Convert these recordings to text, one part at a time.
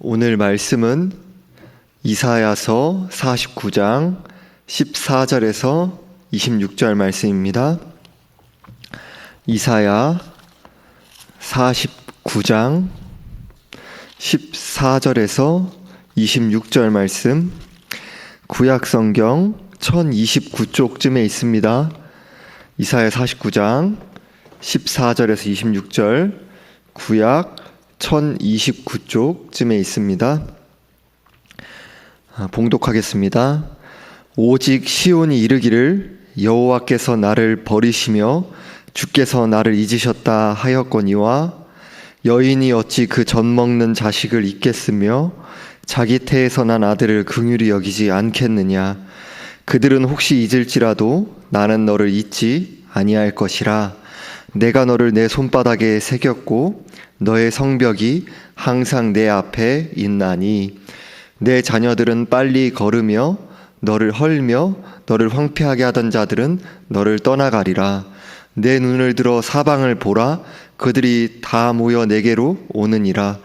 오늘 말씀은 이사야서 49장 14절에서 26절 말씀입니다. 이사야 49장 14절에서 26절 말씀, 구약성경 1029쪽쯤에 있습니다. 이사야 49장 14절에서 26절, 구약 1029쪽쯤에 있습니다. 봉독하겠습니다. 오직 시온이 이르기를 여호와께서 나를 버리시며 주께서 나를 잊으셨다 하였거니와 여인이 어찌 그 젖 먹는 자식을 잊겠으며 자기 태에서 난 아들을 긍휼히 여기지 않겠느냐. 그들은 혹시 잊을지라도 나는 너를 잊지 아니할 것이라. 내가 너를 내 손바닥에 새겼고 너의 성벽이 항상 내 앞에 있나니 내 자녀들은 빨리 걸으며 너를 헐며 너를 황폐하게 하던 자들은 너를 떠나가리라. 내 눈을 들어 사방을 보라. 그들이 다 모여 내게로 오느니라.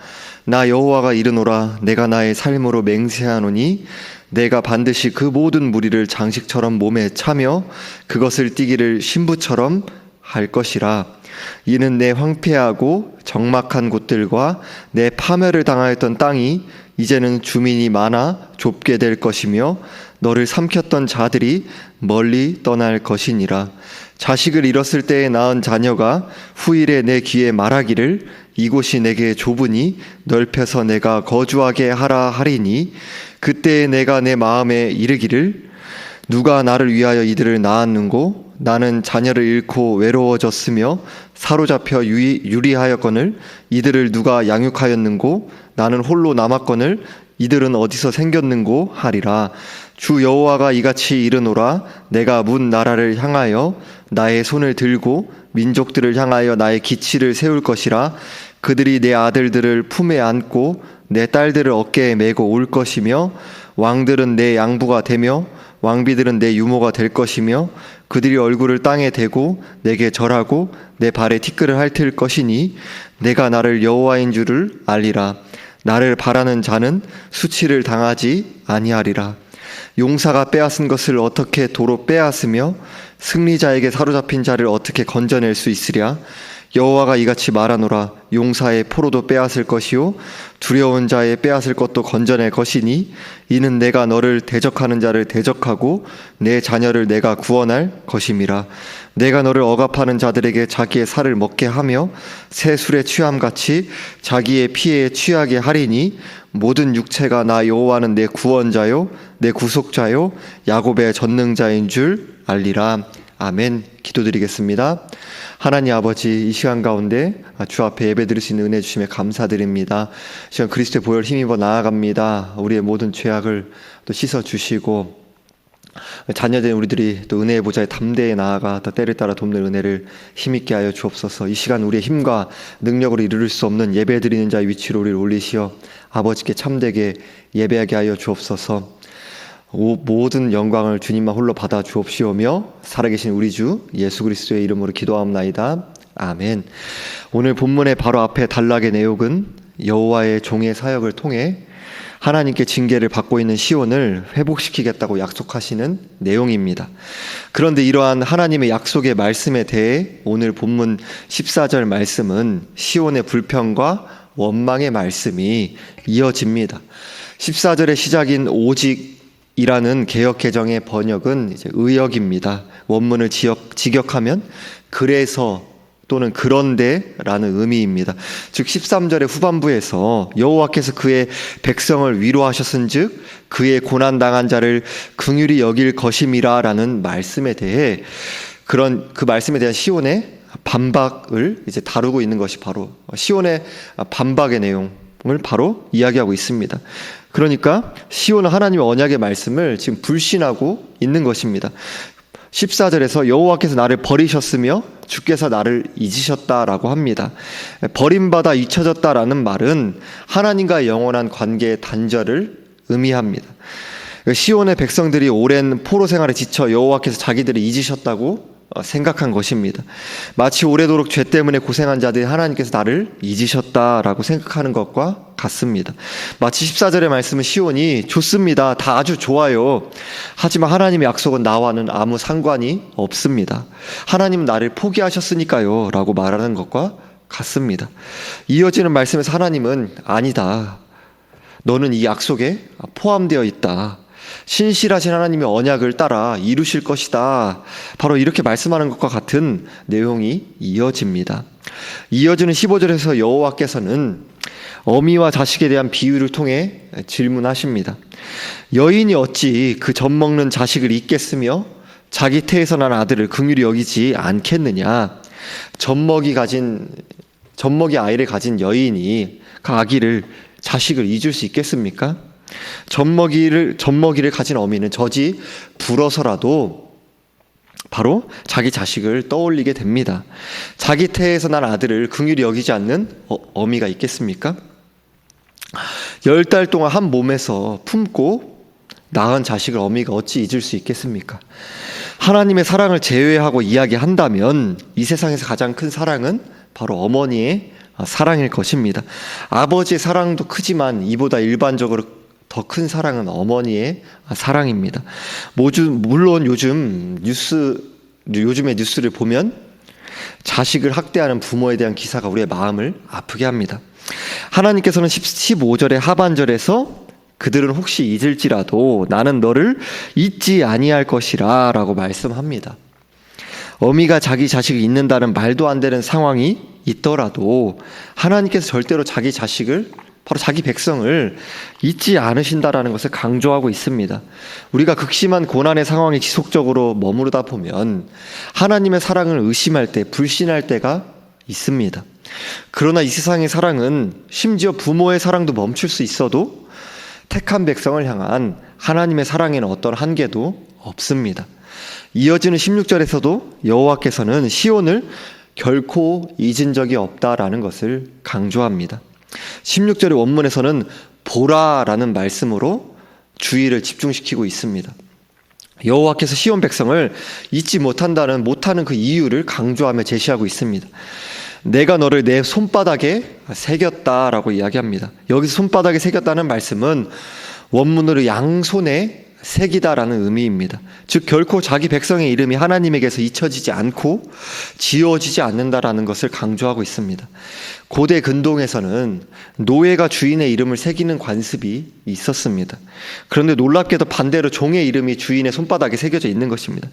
나 여호와가 이르노라. 내가 나의 삶으로 맹세하노니 내가 반드시 그 모든 무리를 장식처럼 몸에 차며 그것을 띠기를 신부처럼 할 것이라. 이는 내 황폐하고 적막한 곳들과 내 파멸을 당하였던 땅이 이제는 주민이 많아 좁게 될 것이며 너를 삼켰던 자들이 멀리 떠날 것이니라. 자식을 잃었을 때에 낳은 자녀가 후일에 내 귀에 말하기를 이곳이 내게 좁으니 넓혀서 내가 거주하게 하라 하리니 그때에 내가 내 마음에 이르기를 누가 나를 위하여 이들을 낳았는고 나는 자녀를 잃고 외로워졌으며 사로잡혀 유리하였거늘 이들을 누가 양육하였는고 나는 홀로 남았거늘 이들은 어디서 생겼는고 하리라. 주 여호와가 이같이 이르노라. 내가 문 나라를 향하여 나의 손을 들고 민족들을 향하여 나의 기치를 세울 것이라. 그들이 내 아들들을 품에 안고 내 딸들을 어깨에 메고 올 것이며 왕들은 내 양부가 되며 왕비들은 내 유모가 될 것이며 그들이 얼굴을 땅에 대고 내게 절하고 내 발에 티끌을 핥을 것이니 내가 나를 여호와인 줄을 알리라. 나를 바라는 자는 수치를 당하지 아니하리라. 용사가 빼앗은 것을 어떻게 도로 빼앗으며 승리자에게 사로잡힌 자를 어떻게 건져낼 수 있으랴. 여호와가 이같이 말하노라. 용사의 포로도 빼앗을 것이요 두려운 자의 빼앗을 것도 건져낼 것이니 이는 내가 너를 대적하는 자를 대적하고 내 자녀를 내가 구원할 것임이라. 내가 너를 억압하는 자들에게 자기의 살을 먹게 하며 새 술에 취함같이 자기의 피에 취하게 하리니 모든 육체가 나 여호와는 내 구원자요 내 구속자요 야곱의 전능자인 줄 알리라. 아멘. 기도드리겠습니다. 하나님 아버지, 이 시간 가운데 주 앞에 예배드릴 수 있는 은혜 주심에 감사드립니다. 이 시간 그리스도의 보혈 힘입어 나아갑니다. 우리의 모든 죄악을 또 씻어주시고 자녀된 우리들이 또 은혜의 보좌에 담대히 나아가 또 때를 따라 돕는 은혜를 힘있게 하여 주옵소서. 이 시간 우리의 힘과 능력으로 이룰 수 없는 예배드리는 자의 위치로 우리를 올리시어 아버지께 참되게 예배하게 하여 주옵소서. 모든 영광을 주님만 홀로 받아 주옵시오며 살아계신 우리 주 예수 그리스도의 이름으로 기도하옵나이다. 아멘. 오늘 본문의 바로 앞에 단락의 내용은 여호와의 종의 사역을 통해 하나님께 징계를 받고 있는 시온을 회복시키겠다고 약속하시는 내용입니다. 그런데 이러한 하나님의 약속의 말씀에 대해 오늘 본문 14절 말씀은 시온의 불평과 원망의 말씀이 이어집니다. 14절의 시작인 오직 이라는 개역 개정의 번역은 이제 의역입니다. 원문을 직역하면 그래서 또는 그런데라는 의미입니다. 즉 13절의 후반부에서 여호와께서 그의 백성을 위로하셨은즉 그의 고난 당한 자를 긍휼히 여길 것임이라라는 말씀에 대해 그 말씀에 대한 시온의 반박을 이제 다루고 있는 것이 바로 시온의 반박의 내용을 바로 이야기하고 있습니다. 그러니까 시온은 하나님의 언약의 말씀을 지금 불신하고 있는 것입니다. 14절에서 여호와께서 나를 버리셨으며 주께서 나를 잊으셨다라고 합니다. 버림받아 잊혀졌다라는 말은 하나님과의 영원한 관계의 단절을 의미합니다. 시온의 백성들이 오랜 포로 생활에 지쳐 여호와께서 자기들을 잊으셨다고 생각한 것입니다. 마치 오래도록 죄 때문에 고생한 자들이 하나님께서 나를 잊으셨다라고 생각하는 것과 같습니다. 마치 14절의 말씀은 시온이 좋습니다. 다 아주 좋아요. 하지만 하나님의 약속은 나와는 아무 상관이 없습니다. 하나님은 나를 포기하셨으니까요 라고 말하는 것과 같습니다. 이어지는 말씀에서 하나님은 아니다. 너는 이 약속에 포함되어 있다. 신실하신 하나님의 언약을 따라 이루실 것이다. 바로 이렇게 말씀하는 것과 같은 내용이 이어집니다. 이어지는 15절에서 여호와께서는 어미와 자식에 대한 비유를 통해 질문하십니다. 여인이 어찌 그 젖먹는 자식을 잊겠으며 자기 태에서 난 아들을 긍휼히 여기지 않겠느냐. 젖먹이 아이를 가진 여인이 그 아기를 자식을 잊을 수 있겠습니까? 젖먹이를 가진 어미는 젖이 불어서라도 바로 자기 자식을 떠올리게 됩니다. 자기 태에서 난 아들을 긍휼히 여기지 않는 어미가 있겠습니까? 10달 동안 한 몸에서 품고 낳은 자식을 어미가 어찌 잊을 수 있겠습니까? 하나님의 사랑을 제외하고 이야기한다면 이 세상에서 가장 큰 사랑은 바로 어머니의 사랑일 것입니다. 아버지의 사랑도 크지만 이보다 일반적으로 더 큰 사랑은 어머니의 사랑입니다. 물론 요즘의 뉴스를 보면 자식을 학대하는 부모에 대한 기사가 우리의 마음을 아프게 합니다. 하나님께서는 15절의 하반절에서 그들은 혹시 잊을지라도 나는 너를 잊지 아니할 것이라 라고 말씀합니다. 어미가 자기 자식을 잊는다는 말도 안 되는 상황이 있더라도 하나님께서 절대로 자기 자식을, 바로 자기 백성을 잊지 않으신다라는 것을 강조하고 있습니다. 우리가 극심한 고난의 상황에 지속적으로 머무르다 보면 하나님의 사랑을 의심할 때, 불신할 때가 있습니다. 그러나 이 세상의 사랑은 심지어 부모의 사랑도 멈출 수 있어도 택한 백성을 향한 하나님의 사랑에는 어떤 한계도 없습니다. 이어지는 16절에서도 여호와께서는 시온을 결코 잊은 적이 없다라는 것을 강조합니다. 16절의 원문에서는 보라라는 말씀으로 주의를 집중시키고 있습니다. 여호와께서 시온 백성을 잊지 못하는 그 이유를 강조하며 제시하고 있습니다. 내가 너를 내 손바닥에 새겼다라고 이야기합니다. 여기서 손바닥에 새겼다는 말씀은 원문으로 양손에 새기다라는 의미입니다. 즉 결코 자기 백성의 이름이 하나님에게서 잊혀지지 않고 지워지지 않는다라는 것을 강조하고 있습니다. 고대 근동에서는 노예가 주인의 이름을 새기는 관습이 있었습니다. 그런데 놀랍게도 반대로 종의 이름이 주인의 손바닥에 새겨져 있는 것입니다.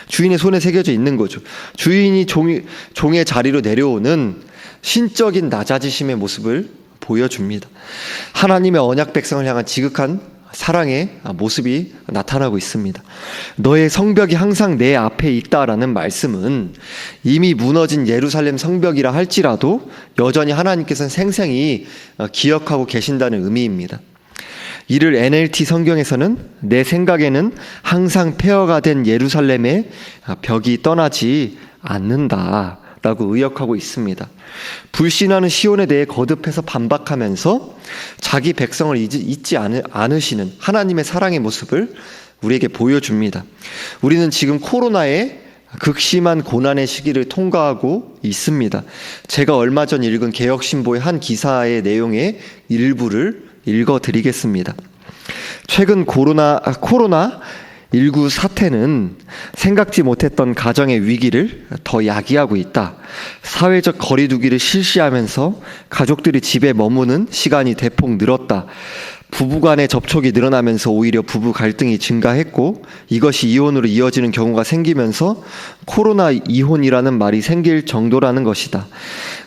주인의 손에 새겨져 있는 거죠. 주인이 종의 자리로 내려오는 신적인 낮아지심의 모습을 보여줍니다. 하나님의 언약 백성을 향한 지극한 사랑의 모습이 나타나고 있습니다. 너의 성벽이 항상 내 앞에 있다라는 말씀은 이미 무너진 예루살렘 성벽이라 할지라도 여전히 하나님께서는 생생히 기억하고 계신다는 의미입니다. 이를 NLT 성경에서는 내 생각에는 항상 폐허가 된 예루살렘의 벽이 떠나지 않는다 라고 의역하고 있습니다. 불신하는 시온에 대해 거듭해서 반박하면서 자기 백성을 잊지 않으시는 하나님의 사랑의 모습을 우리에게 보여줍니다. 우리는 지금 코로나의 극심한 고난의 시기를 통과하고 있습니다. 제가 얼마 전 읽은 개혁신보의 한 기사의 내용의 일부를 읽어드리겠습니다. 최근 코로나19 사태는 생각지 못했던 가정의 위기를 더 야기하고 있다. 사회적 거리두기를 실시하면서 가족들이 집에 머무는 시간이 대폭 늘었다. 부부간의 접촉이 늘어나면서 오히려 부부 갈등이 증가했고 이것이 이혼으로 이어지는 경우가 생기면서 코로나 이혼이라는 말이 생길 정도라는 것이다.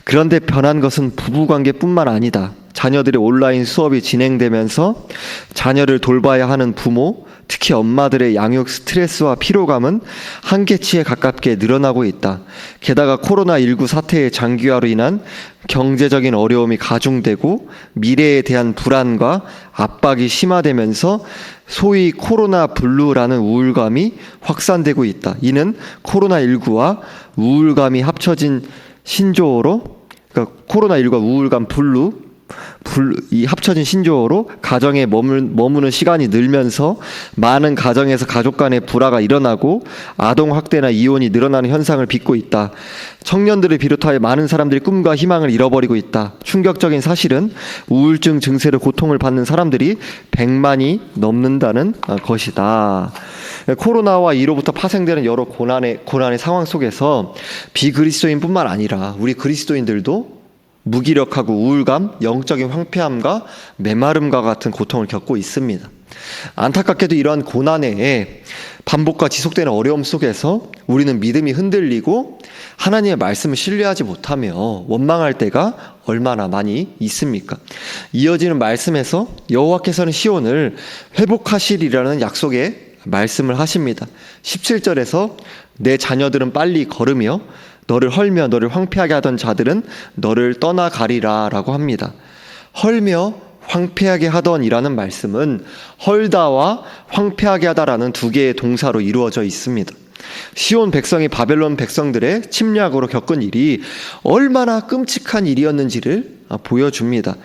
그런데 변한 것은 부부관계뿐만 아니다. 자녀들의 온라인 수업이 진행되면서 자녀를 돌봐야 하는 부모, 특히 엄마들의 양육 스트레스와 피로감은 한계치에 가깝게 늘어나고 있다. 게다가 코로나19 사태의 장기화로 인한 경제적인 어려움이 가중되고 미래에 대한 불안과 압박이 심화되면서 소위 코로나 블루라는 우울감이 확산되고 있다. 이는 코로나19와 우울감이 합쳐진 신조어로, 그러니까 코로나19가 우울감 블루, 이 합쳐진 신조어로 가정에 머무는 시간이 늘면서 많은 가정에서 가족 간의 불화가 일어나고 아동 학대나 이혼이 늘어나는 현상을 빚고 있다. 청년들을 비롯하여 많은 사람들이 꿈과 희망을 잃어버리고 있다. 충격적인 사실은 우울증 증세로 고통을 받는 사람들이 100만이 넘는다는 것이다. 코로나와 이로부터 파생되는 여러 고난의 상황 속에서 비그리스도인뿐만 아니라 우리 그리스도인들도 무기력하고 우울감, 영적인 황폐함과 메마름과 같은 고통을 겪고 있습니다. 안타깝게도 이러한 고난의 반복과 지속되는 어려움 속에서 우리는 믿음이 흔들리고 하나님의 말씀을 신뢰하지 못하며 원망할 때가 얼마나 많이 있습니까? 이어지는 말씀에서 여호와께서는 시온을 회복하시리라는 약속의 말씀을 하십니다. 17절에서 내 자녀들은 빨리 걸으며 너를 헐며 너를 황폐하게 하던 자들은 너를 떠나가리라 라고 합니다. 헐며 황폐하게 하던이라는 말씀은 헐다와 황폐하게 하다라는 두 개의 동사로 이루어져 있습니다. 시온 백성이 바벨론 백성들의 침략으로 겪은 일이 얼마나 끔찍한 일이었는지를 보여줍니다.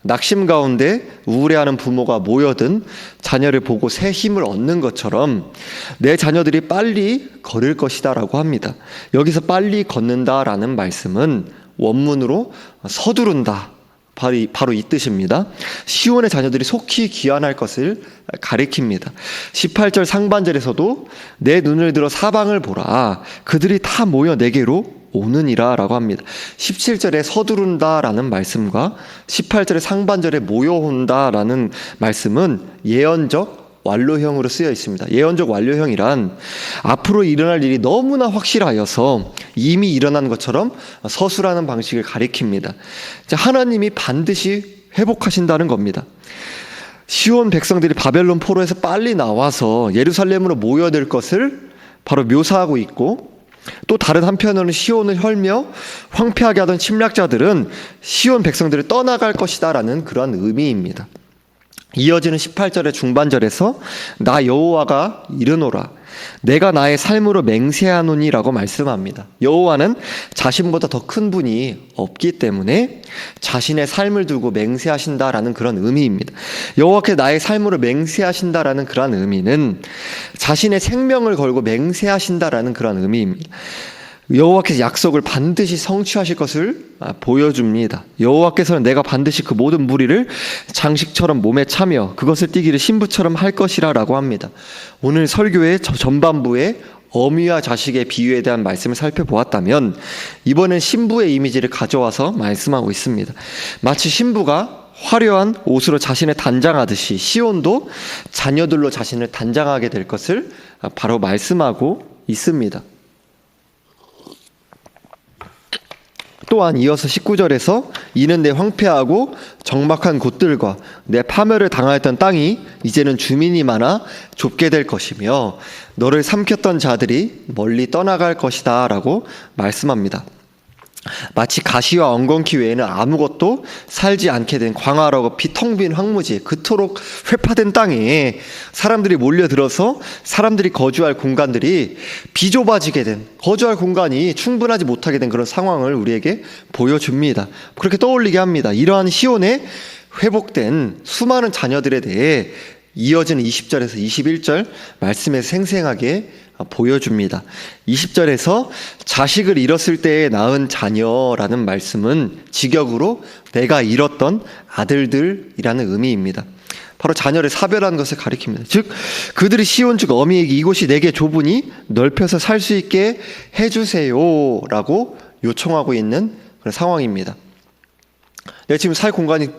낙심 가운데 우울해하는 부모가 모여든 자녀를 보고 새 힘을 얻는 것처럼 내 자녀들이 빨리 걸을 것이다 라고 합니다. 여기서 빨리 걷는다라는 말씀은 원문으로 서두른다, 바로 이 뜻입니다. 시온의 자녀들이 속히 귀환할 것을 가리킵니다. 18절 상반절에서도 내 눈을 들어 사방을 보라, 그들이 다 모여 내게로 오느니라 라고 합니다. 17절에 서두른다 라는 말씀과 18절의 상반절에 모여온다 라는 말씀은 예언적 완료형으로 쓰여 있습니다. 예언적 완료형이란 앞으로 일어날 일이 너무나 확실하여서 이미 일어난 것처럼 서술하는 방식을 가리킵니다. 하나님이 반드시 회복하신다는 겁니다. 시온 백성들이 바벨론 포로에서 빨리 나와서 예루살렘으로 모여들 것을 바로 묘사하고 있고, 또 다른 한편으로는 시온을 헐며 황폐하게 하던 침략자들은 시온 백성들을 떠나갈 것이다 라는 그런 의미입니다. 이어지는 18절의 중반절에서 나 여호와가 이르노라, 내가 나의 삶으로 맹세하노니 라고 말씀합니다. 여호와는 자신보다 더 큰 분이 없기 때문에 자신의 삶을 두고 맹세하신다라는 그런 의미입니다. 여호와께 나의 삶으로 맹세하신다라는 그런 의미는 자신의 생명을 걸고 맹세하신다라는 그런 의미입니다. 여호와께서 약속을 반드시 성취하실 것을 보여줍니다. 여호와께서는 내가 반드시 그 모든 무리를 장식처럼 몸에 차며 그것을 띠기를 신부처럼 할 것이라 라고 합니다. 오늘 설교의 전반부에 어미와 자식의 비유에 대한 말씀을 살펴보았다면 이번엔 신부의 이미지를 가져와서 말씀하고 있습니다. 마치 신부가 화려한 옷으로 자신을 단장하듯이 시온도 자녀들로 자신을 단장하게 될 것을 바로 말씀하고 있습니다. 또한 이어서 19절에서 이는 내 황폐하고 적막한 곳들과 내 파멸을 당하였던 땅이 이제는 주민이 많아 좁게 될 것이며 너를 삼켰던 자들이 멀리 떠나갈 것이다 라고 말씀합니다. 마치 가시와 엉겅퀴 외에는 아무것도 살지 않게 된 광활하고 텅 빈 황무지, 그토록 회파된 땅에 사람들이 몰려들어서 사람들이 거주할 공간들이 비좁아지게 된, 거주할 공간이 충분하지 못하게 된 그런 상황을 우리에게 보여줍니다. 그렇게 떠올리게 합니다. 이러한 시온의 회복된 수많은 자녀들에 대해 이어지는 20절에서 21절 말씀에서 생생하게 보여줍니다. 20절에서 자식을 잃었을 때에 낳은 자녀라는 말씀은 직역으로 내가 잃었던 아들들이라는 의미입니다. 바로 자녀를 사별한 것을 가리킵니다. 즉 그들이 시온 즉 어미에게 이곳이 내게 좁으니 넓혀서 살 수 있게 해주세요 라고 요청하고 있는 그런 상황입니다. 내가 지금 살 공간이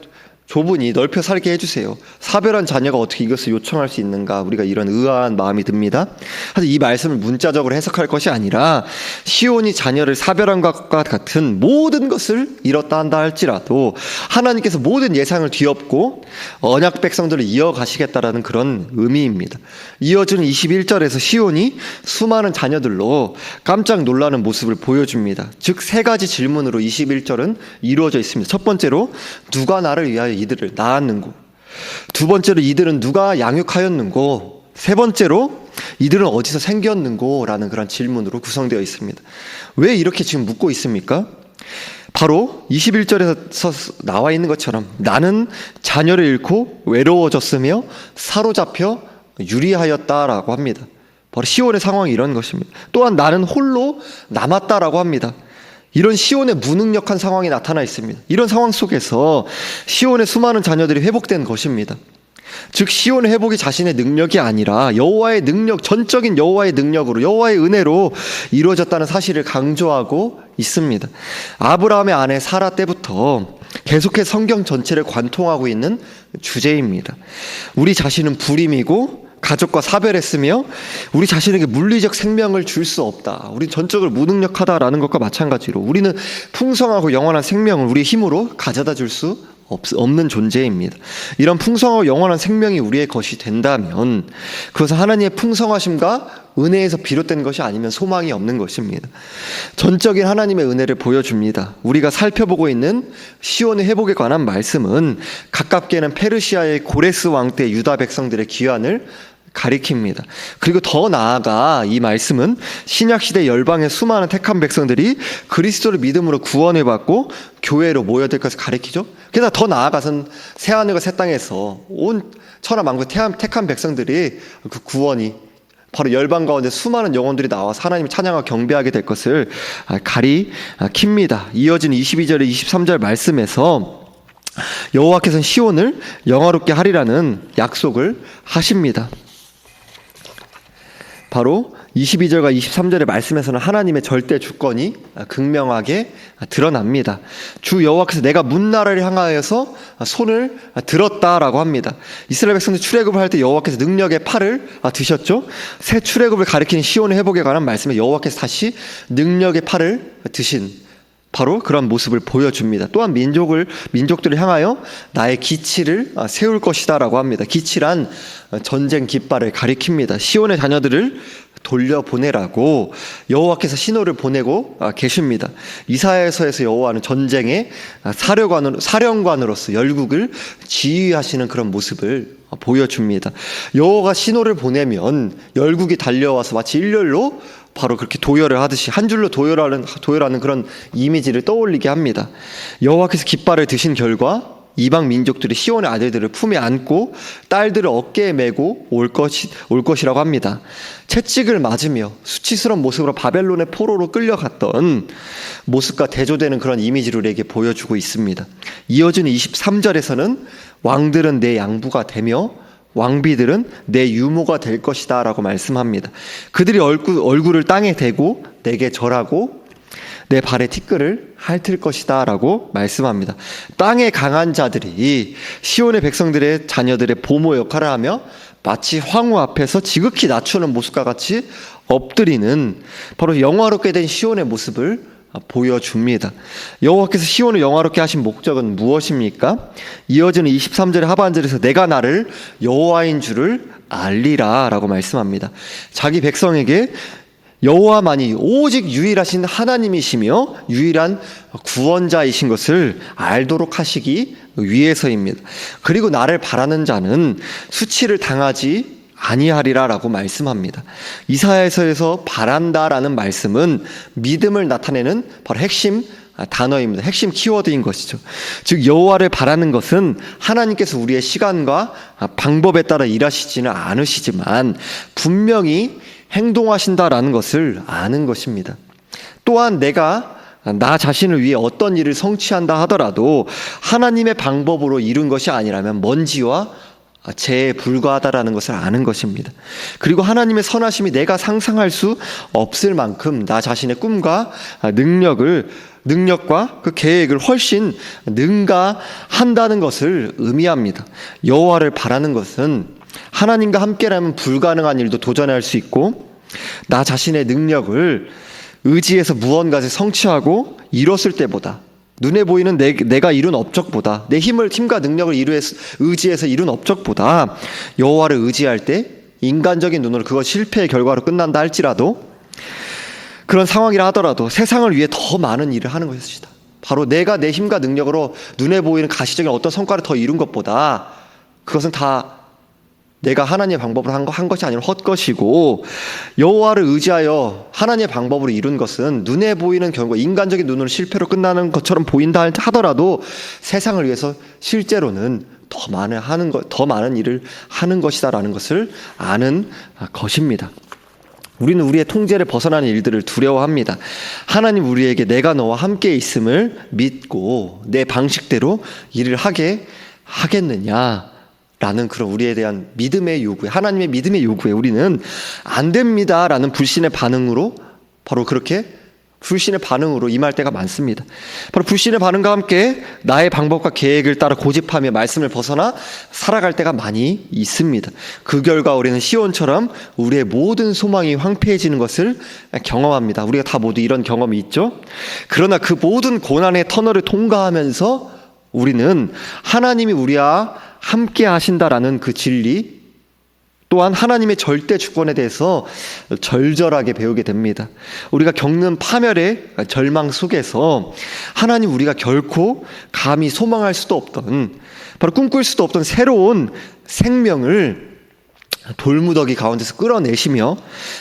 좁으니 넓혀 살게 해주세요. 사별한 자녀가 어떻게 이것을 요청할 수 있는가, 우리가 이런 의아한 마음이 듭니다. 하지만 이 말씀을 문자적으로 해석할 것이 아니라 시온이 자녀를 사별한 것과 같은 모든 것을 잃었다 한다 할지라도 하나님께서 모든 예상을 뒤엎고 언약 백성들을 이어가시겠다라는 그런 의미입니다. 이어지는 21절에서 시온이 수많은 자녀들로 깜짝 놀라는 모습을 보여줍니다. 즉 세 가지 질문으로 21절은 이루어져 있습니다. 첫 번째로 누가 나를 위하여 이들을 낳았는고, 두 번째로 이들은 누가 양육하였는고, 세 번째로 이들은 어디서 생겼는고 라는 그런 질문으로 구성되어 있습니다. 왜 이렇게 지금 묻고 있습니까? 바로 21절에서 나와 있는 것처럼 나는 자녀를 잃고 외로워졌으며 사로잡혀 유리하였다라고 합니다. 바로 시온의 상황이 이런 것입니다. 또한 나는 홀로 남았다라고 합니다. 이런 시온의 무능력한 상황이 나타나 있습니다. 이런 상황 속에서 시온의 수많은 자녀들이 회복된 것입니다. 즉 시온의 회복이 자신의 능력이 아니라 여호와의 능력, 전적인 여호와의 능력으로, 여호와의 은혜로 이루어졌다는 사실을 강조하고 있습니다. 아브라함의 아내 사라 때부터 계속해서 성경 전체를 관통하고 있는 주제입니다. 우리 자신은 불임이고 가족과 사별했으며 우리 자신에게 물리적 생명을 줄 수 없다. 우리 전적으로 무능력하다라는 것과 마찬가지로 우리는 풍성하고 영원한 생명을 우리의 힘으로 가져다 줄 수 없는 존재입니다. 이런 풍성하고 영원한 생명이 우리의 것이 된다면 그것은 하나님의 풍성하심과 은혜에서 비롯된 것이 아니면 소망이 없는 것입니다. 전적인 하나님의 은혜를 보여줍니다. 우리가 살펴보고 있는 시온의 회복에 관한 말씀은 가깝게는 페르시아의 고레스 왕 때 유다 백성들의 귀환을 가리킵니다. 그리고 더 나아가 이 말씀은 신약시대 열방의 수많은 택한 백성들이 그리스도를 믿음으로 구원을 받고 교회로 모여들 것을 가리키죠. 그러나 더 나아가선 새하늘과 새 땅에서 온 천하만국 택한 백성들이 그 구원이 바로 열방 가운데 수많은 영혼들이 나와서 하나님을 찬양하고 경배하게 될 것을 가리킵니다. 이어지는 22절에 23절 말씀에서 여호와께서는 시온을 영화롭게 하리라는 약속을 하십니다. 바로 22절과 23절의 말씀에서는 하나님의 절대 주권이 극명하게 드러납니다. 주 여호와께서 내가 문나라를 향하여서 손을 들었다라고 합니다. 이스라엘 백성들 출애굽을 할 때 여호와께서 능력의 팔을 드셨죠. 새 출애굽을 가리키는 시온의 회복에 관한 말씀에 여호와께서 다시 능력의 팔을 드신 바로 그런 모습을 보여줍니다. 또한 민족들을 향하여 나의 기치를 세울 것이다 라고 합니다. 기치란 전쟁 깃발을 가리킵니다. 시온의 자녀들을 돌려보내라고 여호와께서 신호를 보내고 계십니다. 이사야서에서 여호와는 전쟁의 사령관으로서 열국을 지휘하시는 그런 모습을 보여줍니다. 여호와가 신호를 보내면 열국이 달려와서 마치 일렬로 바로 그렇게 도열을 하듯이 한 줄로 도열하는 그런 이미지를 떠올리게 합니다. 여호와께서 깃발을 드신 결과 이방 민족들이 시온의 아들들을 품에 안고 딸들을 어깨에 메고 올 것이라고 합니다. 채찍을 맞으며 수치스러운 모습으로 바벨론의 포로로 끌려갔던 모습과 대조되는 그런 이미지를 우리에게 보여주고 있습니다. 이어지는 23절에서는 왕들은 내 양부가 되며 왕비들은 내 유모가 될 것이다 라고 말씀합니다. 그들이 얼굴을 땅에 대고 내게 절하고 내 발에 티끌을 핥을 것이다 라고 말씀합니다. 땅에 강한 자들이 시온의 백성들의 자녀들의 보모 역할을 하며 마치 황후 앞에서 지극히 낮추는 모습과 같이 엎드리는 바로 영화롭게 된 시온의 모습을 보여줍니다. 여호와께서 시온을 영화롭게 하신 목적은 무엇입니까? 이어지는 23절의 하반절에서 내가 나를 여호와인 줄을 알리라 라고 말씀합니다. 자기 백성에게 여호와만이 오직 유일하신 하나님이시며 유일한 구원자이신 것을 알도록 하시기 위해서입니다. 그리고 나를 바라는 자는 수치를 당하지 아니하리라 라고 말씀합니다. 이사야서에서 바란다라는 말씀은 믿음을 나타내는 바로 핵심 단어입니다. 핵심 키워드인 것이죠. 즉 여호와를 바라는 것은 하나님께서 우리의 시간과 방법에 따라 일하시지는 않으시지만 분명히 행동하신다라는 것을 아는 것입니다. 또한 내가 나 자신을 위해 어떤 일을 성취한다 하더라도 하나님의 방법으로 이룬 것이 아니라면 먼지와 재에 불과하다라는 것을 아는 것입니다. 그리고 하나님의 선하심이 내가 상상할 수 없을 만큼 나 자신의 꿈과 능력과 그 계획을 훨씬 능가한다는 것을 의미합니다. 여호와를 바라는 것은 하나님과 함께라면 불가능한 일도 도전할 수 있고 나 자신의 능력을 의지해서 무언가를 성취하고 이뤘을 때보다 눈에 보이는 내가 이룬 업적보다 내 힘과 능력을 의지해서 이룬 업적보다 여호와를 의지할 때 인간적인 눈으로 그것 실패의 결과로 끝난다 할지라도 그런 상황이라 하더라도 세상을 위해 더 많은 일을 하는 것이다. 바로 내가 내 힘과 능력으로 눈에 보이는 가시적인 어떤 성과를 더 이룬 것보다 그것은 다 내가 하나님의 방법으로 한 것이 아니라 헛것이고, 여호와를 의지하여 하나님의 방법으로 이룬 것은 눈에 보이는 결과 인간적인 눈으로 실패로 끝나는 것처럼 보인다 하더라도 세상을 위해서 실제로는 더 많은 일을 하는 것이다라는 것을 아는 것입니다. 우리는 우리의 통제를 벗어나는 일들을 두려워합니다. 하나님 우리에게 내가 너와 함께 있음을 믿고 내 방식대로 일을 하겠느냐 라는 그런 우리에 대한 믿음의 요구에, 하나님의 믿음의 요구에 우리는 안 됩니다라는 불신의 반응으로, 바로 그렇게 불신의 반응으로 임할 때가 많습니다. 바로 불신의 반응과 함께 나의 방법과 계획을 따라 고집하며 말씀을 벗어나 살아갈 때가 많이 있습니다. 그 결과 우리는 시온처럼 우리의 모든 소망이 황폐해지는 것을 경험합니다. 우리가 다 모두 이런 경험이 있죠. 그러나 그 모든 고난의 터널을 통과하면서 우리는 하나님이 우리와 함께 하신다라는 그 진리, 또한 하나님의 절대 주권에 대해서 절절하게 배우게 됩니다. 우리가 겪는 파멸의 절망 속에서 하나님 우리가 결코 감히 소망할 수도 없던, 바로 꿈꿀 수도 없던 새로운 생명을 돌무더기 가운데서 끌어내시며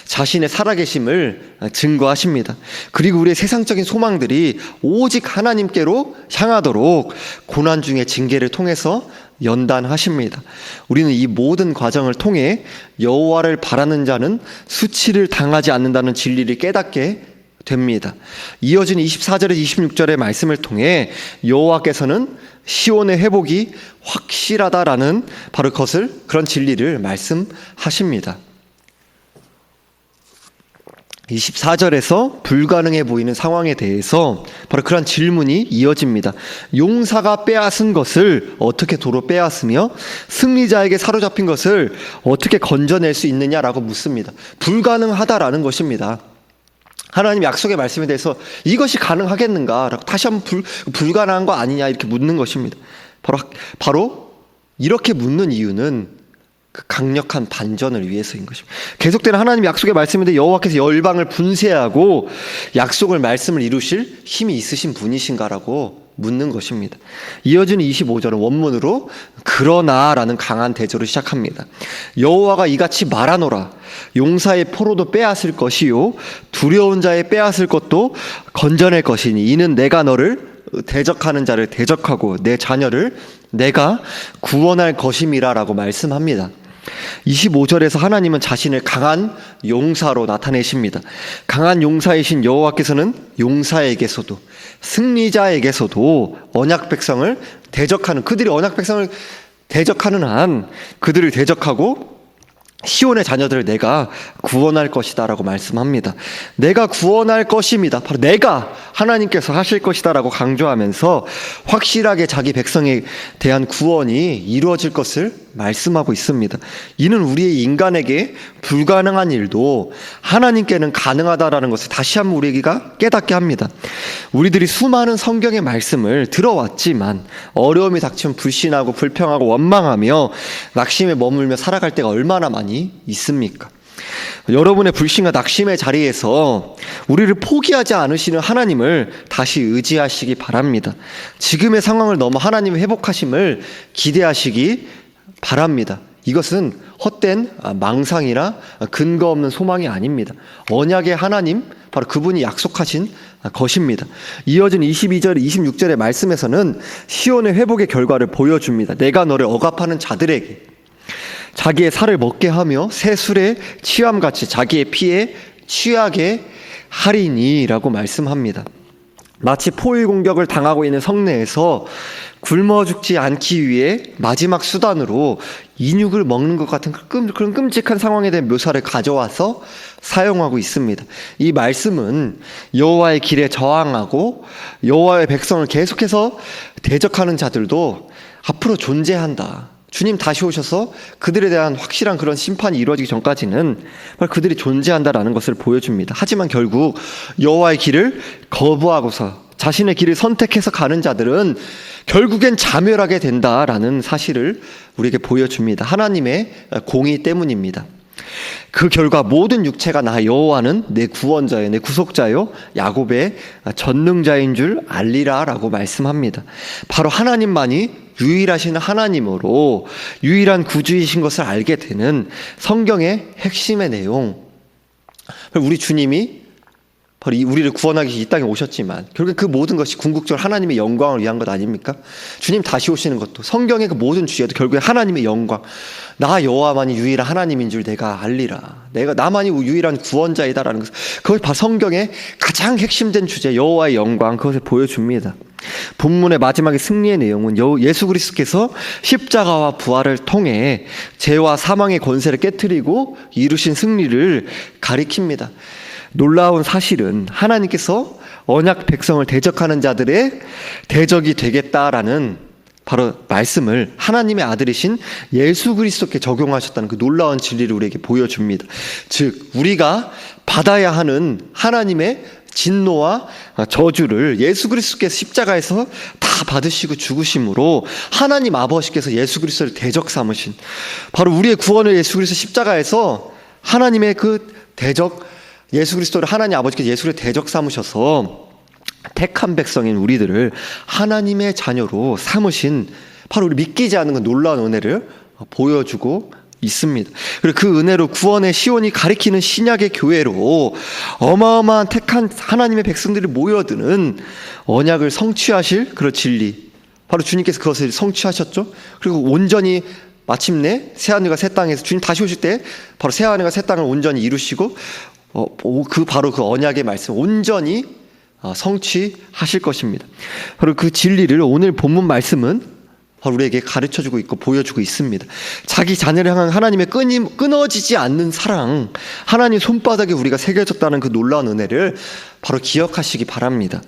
자신의 살아계심을 증거하십니다. 그리고 우리의 세상적인 소망들이 오직 하나님께로 향하도록 고난 중의 징계를 통해서 연단하십니다. 우리는 이 모든 과정을 통해 여호와를 바라는 자는 수치를 당하지 않는다는 진리를 깨닫게 됩니다. 이어진 24절에서 26절의 말씀을 통해 여호와께서는 시온의 회복이 확실하다라는 바로 그런 진리를 말씀하십니다. 24절에서 불가능해 보이는 상황에 대해서 바로 그런 질문이 이어집니다. 용사가 빼앗은 것을 어떻게 도로 빼앗으며 승리자에게 사로잡힌 것을 어떻게 건져낼 수 있느냐라고 묻습니다. 불가능하다라는 것입니다. 하나님 약속의 말씀에 대해서 이것이 가능하겠는가? 라고 다시 한번 불가능한 거 아니냐 이렇게 묻는 것입니다. 바로 이렇게 묻는 이유는 그 강력한 반전을 위해서인 것입니다. 계속되는 하나님 약속의 말씀인데 여호와께서 열방을 분쇄하고 약속을 말씀을 이루실 힘이 있으신 분이신가라고 묻는 것입니다. 이어지는 25절은 원문으로 그러나라는 강한 대조를 시작합니다. 여호와가 이같이 말하노라. 용사의 포로도 빼앗을 것이요 두려운 자의 빼앗을 것도 건져낼 것이니 이는 내가 너를 대적하는 자를 대적하고 내 자녀를 내가 구원할 것임이라 라고 말씀합니다. 25절에서 하나님은 자신을 강한 용사로 나타내십니다. 강한 용사이신 여호와께서는 용사에게서도 승리자에게서도 언약 백성을 대적하는, 그들이 언약 백성을 대적하는 한 그들을 대적하고 시온의 자녀들을 내가 구원할 것이다 라고 말씀합니다. 내가 구원할 것입니다. 바로 내가 하나님께서 하실 것이다 라고 강조하면서 확실하게 자기 백성에 대한 구원이 이루어질 것을 말씀하고 있습니다. 이는 우리의 인간에게 불가능한 일도 하나님께는 가능하다라는 것을 다시 한번 우리에게 깨닫게 합니다. 우리들이 수많은 성경의 말씀을 들어왔지만 어려움이 닥치면 불신하고 불평하고 원망하며 낙심에 머물며 살아갈 때가 얼마나 많이 있습니까? 여러분의 불신과 낙심의 자리에서 우리를 포기하지 않으시는 하나님을 다시 의지하시기 바랍니다. 지금의 상황을 넘어 하나님의 회복하심을 기대하시기 바랍니다. 이것은 헛된 망상이나 근거 없는 소망이 아닙니다. 언약의 하나님, 바로 그분이 약속하신 것입니다. 이어진 22절, 26절의 말씀에서는 시온의 회복의 결과를 보여줍니다. 내가 너를 억압하는 자들에게 자기의 살을 먹게 하며 새 술에 취함같이 자기의 피에 취하게 하리니라고 말씀합니다. 마치 포위 공격을 당하고 있는 성내에서 굶어 죽지 않기 위해 마지막 수단으로 인육을 먹는 것 같은 그런 끔찍한 상황에 대한 묘사를 가져와서 사용하고 있습니다. 이 말씀은 여호와의 길에 저항하고 여호와의 백성을 계속해서 대적하는 자들도 앞으로 존재한다. 주님 다시 오셔서 그들에 대한 확실한 그런 심판이 이루어지기 전까지는 그들이 존재한다라는 것을 보여줍니다. 하지만 결국 여호와의 길을 거부하고서 자신의 길을 선택해서 가는 자들은 결국엔 자멸하게 된다라는 사실을 우리에게 보여줍니다. 하나님의 공의 때문입니다. 그 결과 모든 육체가 나 여호와는 내 구원자요 내 구속자요 야곱의 전능자인 줄 알리라 라고 말씀합니다. 바로 하나님만이 유일하신 하나님으로 유일한 구주이신 것을 알게 되는 성경의 핵심의 내용. 우리 주님이 바로 우리를 구원하기 이 땅에 오셨지만 결국 그 모든 것이 궁극적으로 하나님의 영광을 위한 것 아닙니까? 주님 다시 오시는 것도 성경의 그 모든 주제도 결국에 하나님의 영광, 나 여호와만이 유일한 하나님인 줄 내가 알리라, 나만이 유일한 구원자이다라는 것, 그것이 바로 성경의 가장 핵심된 주제 여호와의 영광, 그것을 보여줍니다. 본문의 마지막에 승리의 내용은 예수 그리스도께서 십자가와 부활을 통해 죄와 사망의 권세를 깨트리고 이루신 승리를 가리킵니다. 놀라운 사실은 하나님께서 언약 백성을 대적하는 자들의 대적이 되겠다라는 바로 말씀을 하나님의 아들이신 예수 그리스도께 적용하셨다는 그 놀라운 진리를 우리에게 보여줍니다. 즉 우리가 받아야 하는 하나님의 진노와 저주를 예수 그리스도께서 십자가에서 다 받으시고 죽으심으로 하나님 아버지께서 예수 그리스도를 대적 삼으신, 바로 우리의 구원을 예수 그리스도 십자가에서 하나님의 그 대적, 예수 그리스도를 하나님 아버지께서 예수를 대적 삼으셔서 택한 백성인 우리들을 하나님의 자녀로 삼으신, 바로 우리 믿기지 않는 그 놀라운 은혜를 보여주고 있습니다. 그리고 그 은혜로 구원의 시온이 가리키는 신약의 교회로 어마어마한 택한 하나님의 백성들이 모여드는 언약을 성취하실 그런 진리, 바로 주님께서 그것을 성취하셨죠. 그리고 온전히 마침내 새하늘과 새 땅에서 주님 다시 오실 때 바로 새하늘과 새 땅을 온전히 이루시고 바로 그 언약의 말씀 온전히 성취하실 것입니다. 바로 그 진리를 오늘 본문 말씀은 바로 우리에게 가르쳐주고 있고 보여주고 있습니다. 자기 자녀를 향한 하나님의 끊어지지 않는 사랑, 하나님 손바닥에 우리가 새겨졌다는 그 놀라운 은혜를 바로 기억하시기 바랍니다.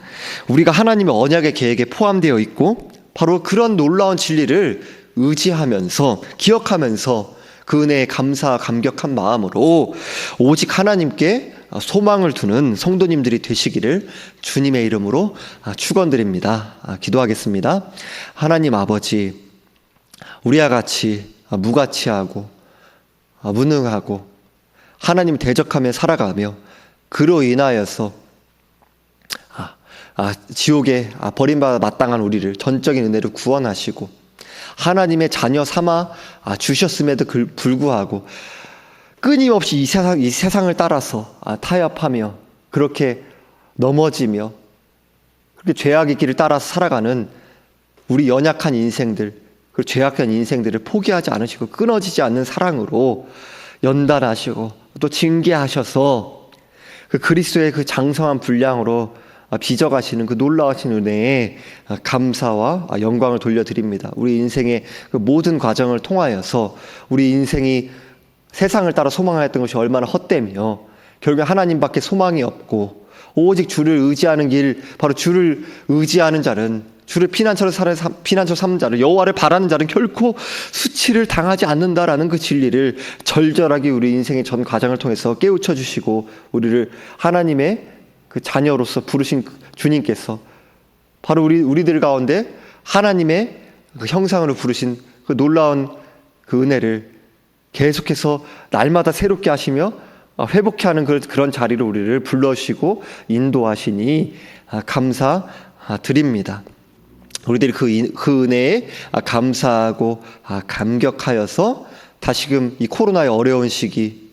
우리가 하나님의 언약의 계획에 포함되어 있고 바로 그런 놀라운 진리를 의지하면서 기억하면서 그 은혜에 감사 감격한 마음으로 오직 하나님께 소망을 두는 성도님들이 되시기를 주님의 이름으로 축원드립니다. 기도하겠습니다. 하나님 아버지, 우리와 같이 무가치하고 무능하고 하나님 대적하며 살아가며 그로 인하여서 지옥에 버림받아 마땅한 우리를 전적인 은혜로 구원하시고 하나님의 자녀 삼아 주셨음에도 불구하고 끊임없이 이 세상을 따라서 타협하며 그렇게 넘어지며 그렇게 죄악의 길을 따라서 살아가는 우리 연약한 인생들, 그 죄악한 인생들을 포기하지 않으시고 끊어지지 않는 사랑으로 연단하시고 또 징계하셔서 그 그리스도의 그 장성한 분량으로 빚어가시는 그 놀라우신 은혜에 감사와 영광을 돌려드립니다. 우리 인생의 그 모든 과정을 통하여서 우리 인생이 세상을 따라 소망하였던 것이 얼마나 헛되며 결국 하나님밖에 소망이 없고 오직 주를 의지하는 길, 바로 주를 의지하는 자는, 주를 피난처로 삼는 자를, 여호와를 바라는 자는 결코 수치를 당하지 않는다라는 그 진리를 절절하게 우리 인생의 전 과정을 통해서 깨우쳐 주시고 우리를 하나님의 그 자녀로서 부르신 주님께서 바로 우리들 가운데 하나님의 그 형상으로 부르신 그 놀라운 그 은혜를 계속해서 날마다 새롭게 하시며 회복케 하는 그런 자리로 우리를 불러주시고 인도하시니 감사드립니다. 우리들이 그 은혜에 감사하고 감격하여서 다시금 이 코로나의 어려운 시기,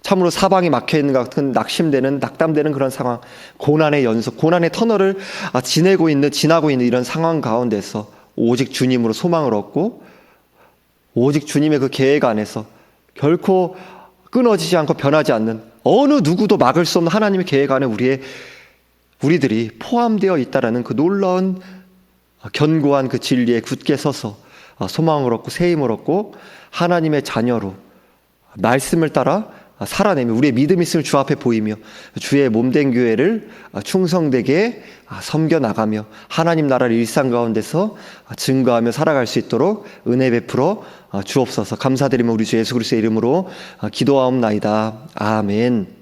참으로 사방이 막혀있는 것 같은 낙담되는 그런 상황, 고난의 연속, 고난의 터널을 지나고 있는 이런 상황 가운데서 오직 주님으로 소망을 얻고 오직 주님의 그 계획 안에서 결코 끊어지지 않고 변하지 않는 어느 누구도 막을 수 없는 하나님의 계획 안에 우리들이 포함되어 있다라는 그 놀라운 견고한 그 진리에 굳게 서서 소망을 얻고 새 힘을 얻고 하나님의 자녀로 말씀을 따라 살아내며 우리의 믿음 있음을 주 앞에 보이며 주의 몸된 교회를 충성되게 섬겨나가며 하나님 나라를 일상 가운데서 증거하며 살아갈 수 있도록 은혜 베풀어 주옵소서. 감사드리며 우리 주 예수 그리스도의 이름으로 기도하옵나이다. 아멘.